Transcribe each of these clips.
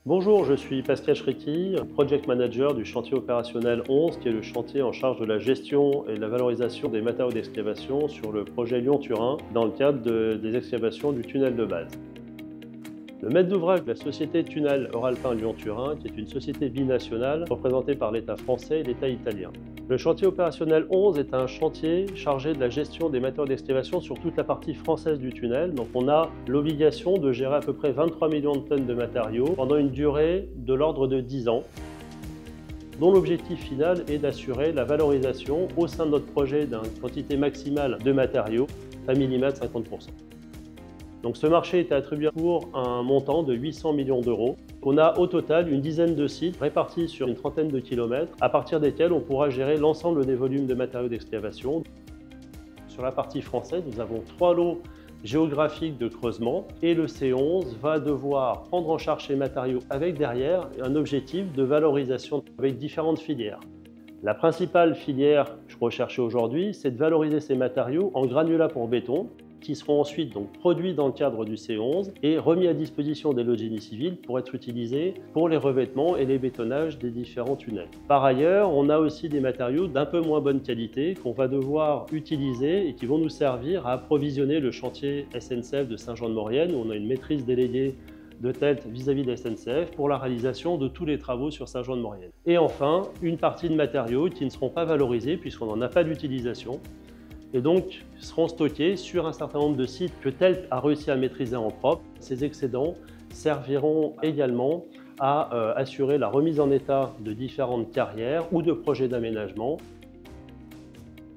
Bonjour, je suis Pascal Schrecky, Project Manager du chantier opérationnel 11, qui est le chantier en charge de la gestion et de la valorisation des matériaux d'excavation sur le projet Lyon-Turin dans le cadre des excavations du tunnel de base. Le maître d'ouvrage de la société Tunnel Euralpin Lyon-Turin, qui est une société binationale représentée par l'État français et l'État italien. Le chantier opérationnel 11 est un chantier chargé de la gestion des matériaux d'excavation sur toute la partie française du tunnel. Donc on a l'obligation de gérer à peu près 23 millions de tonnes de matériaux pendant une durée de l'ordre de 10 ans, dont l'objectif final est d'assurer la valorisation au sein de notre projet d'une quantité maximale de matériaux, à minima de 50%. Donc ce marché était attribué pour un montant de 800 millions d'euros. On a au total une dizaine de sites répartis sur une trentaine de kilomètres, à partir desquels on pourra gérer l'ensemble des volumes de matériaux d'excavation. Sur la partie française, nous avons 3 lots géographiques de creusement et le C11 va devoir prendre en charge ces matériaux avec derrière un objectif de valorisation avec différentes filières. La principale filière recherchée aujourd'hui, c'est de valoriser ces matériaux en granulats pour béton, qui seront ensuite donc produits dans le cadre du C11 et remis à disposition des lots de génie civil pour être utilisés pour les revêtements et les bétonnages des différents tunnels. Par ailleurs, on a aussi des matériaux d'un peu moins bonne qualité qu'on va devoir utiliser et qui vont nous servir à approvisionner le chantier SNCF de Saint-Jean-de-Maurienne, où on a une maîtrise déléguée de tête vis-à-vis de la SNCF pour la réalisation de tous les travaux sur Saint-Jean-de-Maurienne. Et enfin, une partie de matériaux qui ne seront pas valorisés puisqu'on n'en a pas d'utilisation, et donc seront stockés sur un certain nombre de sites que TELT a réussi à maîtriser en propre. Ces excédents serviront également à assurer la remise en état de différentes carrières ou de projets d'aménagement.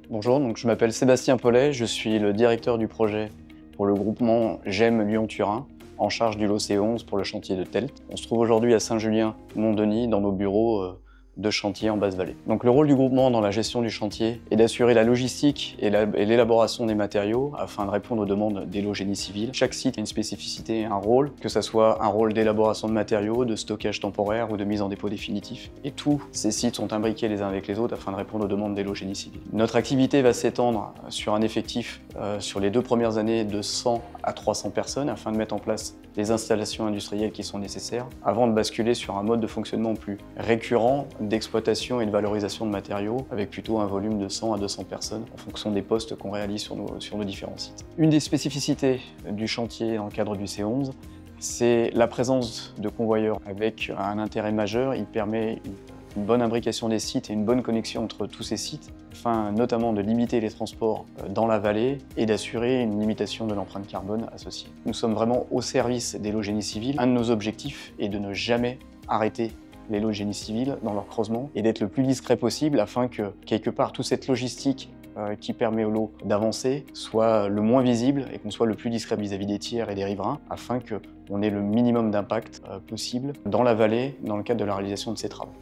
Bonjour, donc je m'appelle Sébastien Paulet, je suis le directeur du projet pour le groupement GEM Lyon-Turin, en charge du lot C11 pour le chantier de TELT. On se trouve aujourd'hui à Saint-Julien-Mont-Denis dans nos bureaux de chantier en Basse-Vallée. Donc le rôle du groupement dans la gestion du chantier est d'assurer la logistique et l'élaboration des matériaux afin de répondre aux demandes des lots génie civil. Chaque site a une spécificité et un rôle, que ce soit un rôle d'élaboration de matériaux, de stockage temporaire ou de mise en dépôt définitif. Et tous ces sites sont imbriqués les uns avec les autres afin de répondre aux demandes des lots génie civil. Notre activité va s'étendre sur un effectif sur les 2 premières années de 100 à 300 personnes afin de mettre en place les installations industrielles qui sont nécessaires, avant de basculer sur un mode de fonctionnement plus récurrent d'exploitation et de valorisation de matériaux, avec plutôt un volume de 100 à 200 personnes en fonction des postes qu'on réalise sur nos différents sites. Une des spécificités du chantier dans le cadre du C11, c'est la présence de convoyeurs avec un intérêt majeur. Il permet une bonne imbrication des sites et une bonne connexion entre tous ces sites, afin notamment de limiter les transports dans la vallée et d'assurer une limitation de l'empreinte carbone associée. Nous sommes vraiment au service des lots génie civil. Un de nos objectifs est de ne jamais arrêter les lots génie civil dans leur creusement et d'être le plus discret possible afin que, quelque part, toute cette logistique qui permet au lot d'avancer soit le moins visible et qu'on soit le plus discret vis-à-vis des tiers et des riverains afin qu'on ait le minimum d'impact possible dans la vallée dans le cadre de la réalisation de ces travaux.